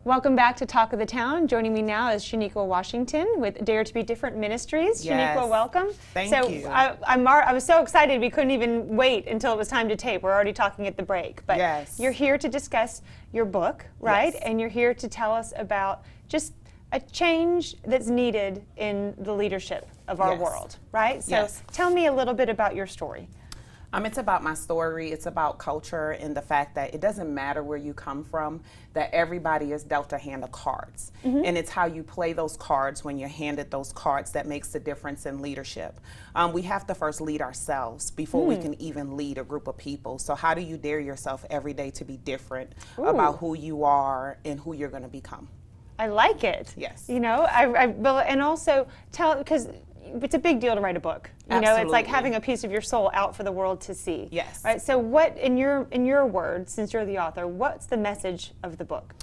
Welcome back to Talk of the Town. Joining me now is Shaniqua Washington with Dare to be Different Ministries. Yes. Shaniqua, welcome. Thank you. I was so excited we couldn't even wait until it was time to tape. We're already talking at the break. But yes. You're here to discuss your book, right? Yes. And you're here to tell us about just a change that's needed in the leadership of our Yes. world, right? So Yes. tell me a little bit about your story. It's about my story. It's about culture and the fact that it doesn't matter where you come from, that everybody is dealt a hand of cards. And it's how you play those cards when you're handed those cards that makes the difference in leadership. We have to first lead ourselves before we can even lead a group of people. So how do you dare yourself every day to be different about who you are and who you're going to become? I like it. Yes. You know, and also because it's a big deal to write a book. You know, it's like Absolutely. having a piece of your soul out for the world to see. Yes. Right. So, what in your words, since you're the author, what's the message of the book?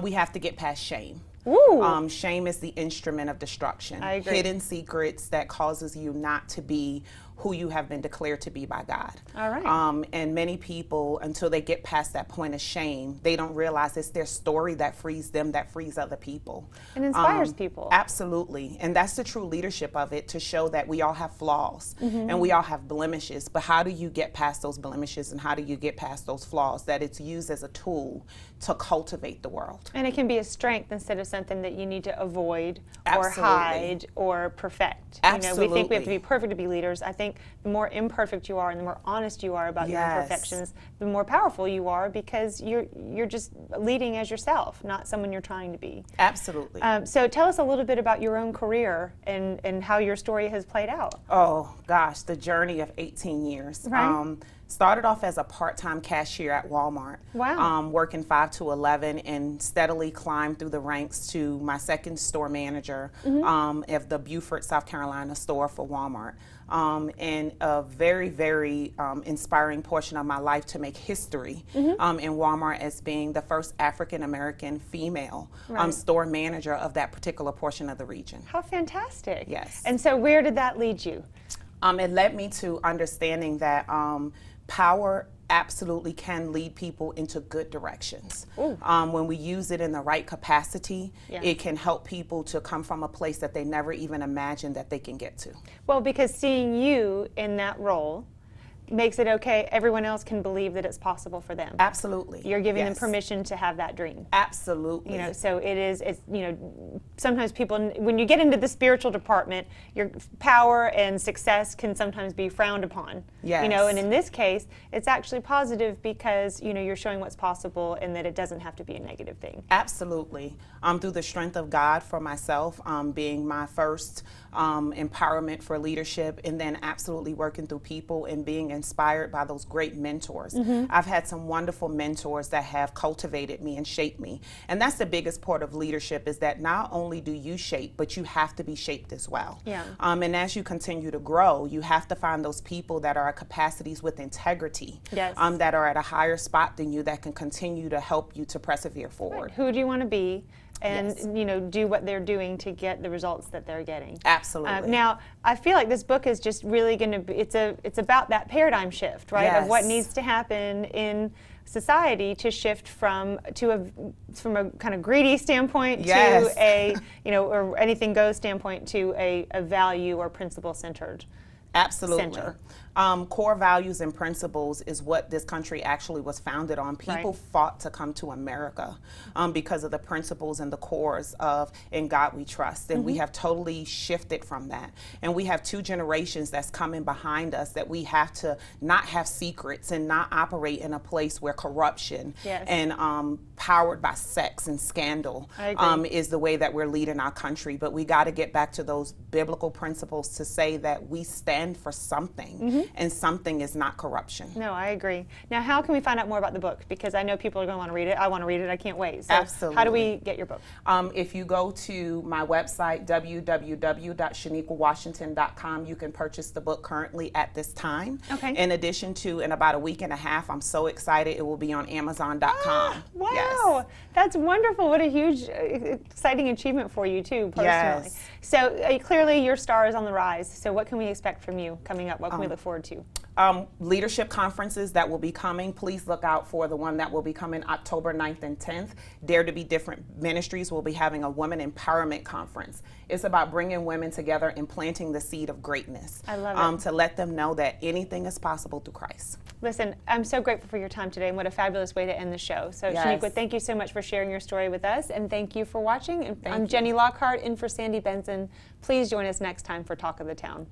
We have to get past shame. Ooh. Shame is the instrument of destruction. I agree. Hidden secrets that causes you not to be who you have been declared to be by God. All right. And many people, until they get past that point of shame, they don't realize it's their story that frees them, that frees other people. It inspires people. Absolutely. And that's the true leadership of it, to show that we all have flaws and we all have blemishes. But how do you get past those blemishes and how do you get past those flaws? That it's used as a tool to cultivate the world. And it can be a strength instead of something that you need to avoid or Absolutely. hide or perfect. Absolutely. You know, we think we have to be perfect to be leaders. I think the more imperfect you are and the more honest you are about your Yes. imperfections, the more powerful you are, because you're just leading as yourself, not someone you're trying to be. Absolutely. So tell us a little bit about your own career and how your story has played out. Oh gosh, the journey of 18 years. Right. Started off as a part-time cashier at Walmart. Wow. Working 5 to 11 and steadily climbed through the ranks to my second store manager of the Beaufort, South Carolina store for Walmart. And a very, very inspiring portion of my life to make history in Walmart as being the first African-American female store manager of that particular portion of the region. How fantastic. Yes. And so where did that lead you? It led me to understanding that power absolutely can lead people into good directions. When we use it in the right capacity, it can help people to come from a place that they never even imagined that they can get to. Well, because seeing you in that role makes it okay. Everyone else can believe that it's possible for them. Absolutely. You're giving them Yes. permission to have that dream. Absolutely. You know, so it's, you know, sometimes people, when you get into the spiritual department, your power and success can sometimes be frowned upon. Yes. You know, and in this case, it's actually positive because, you know, you're showing what's possible and that it doesn't have to be a negative thing. Absolutely. Through the strength of God for myself, being my first empowerment for leadership, and then absolutely working through people and being inspired by those great mentors. I've had some wonderful mentors that have cultivated me and shaped me. And that's the biggest part of leadership, is that not only do you shape, but you have to be shaped as well. Yeah. And as you continue to grow, you have to find those people that are at capacities with integrity, Yes. that are at a higher spot than you, that can continue to help you to persevere forward. Who do you want to be? And Yes. you know, do what they're doing to get the results that they're getting. Absolutely. Now, I feel like this book is just really going to be, it's about that paradigm shift, right? Of what Yes. needs to happen in society to shift from a kind of greedy standpoint Yes. to a, you know, or anything goes standpoint to a value or principle centered. Absolutely. Center. Core values and principles is what this country actually was founded on. People fought to come to America because of the principles and the cores of "In God We Trust," and we have totally shifted from that. And we have 2 generations that's coming behind us that we have to not have secrets and not operate in a place where corruption Yes. and powered by sex and scandal I agree. is the way that we're leading our country. But we got to get back to those biblical principles to say that we stand for something, and something is not corruption. No, I agree. Now, how can we find out more about the book? Because I know people are going to want to read it. I want to read it. I can't wait. So Absolutely. How do we get your book? If you go to my website, www.shaniquawashington.com, you can purchase the book currently at this time. Okay. In addition to, in about a week and a half, I'm so excited, it will be on Amazon.com. Wow, Yes. that's wonderful. What a huge, exciting achievement for you too, personally. Yes. So clearly your star is on the rise. So what can we expect from you coming up? What can we look forward forward to? Leadership conferences that will be coming. Please look out for the one that will be coming October 9th and 10th. Dare to be Different Ministries will be having a women empowerment conference. It's about bringing women together and planting the seed of greatness. I love it. To let them know that anything is possible through Christ. Listen, I'm so grateful for your time today, and what a fabulous way to end the show. So, Yes. Shaniqua, thank you so much for sharing your story with us, and thank you for watching. And I'm you. Jenny Lockhart in for Sandy Benson. Please join us next time for Talk of the Town.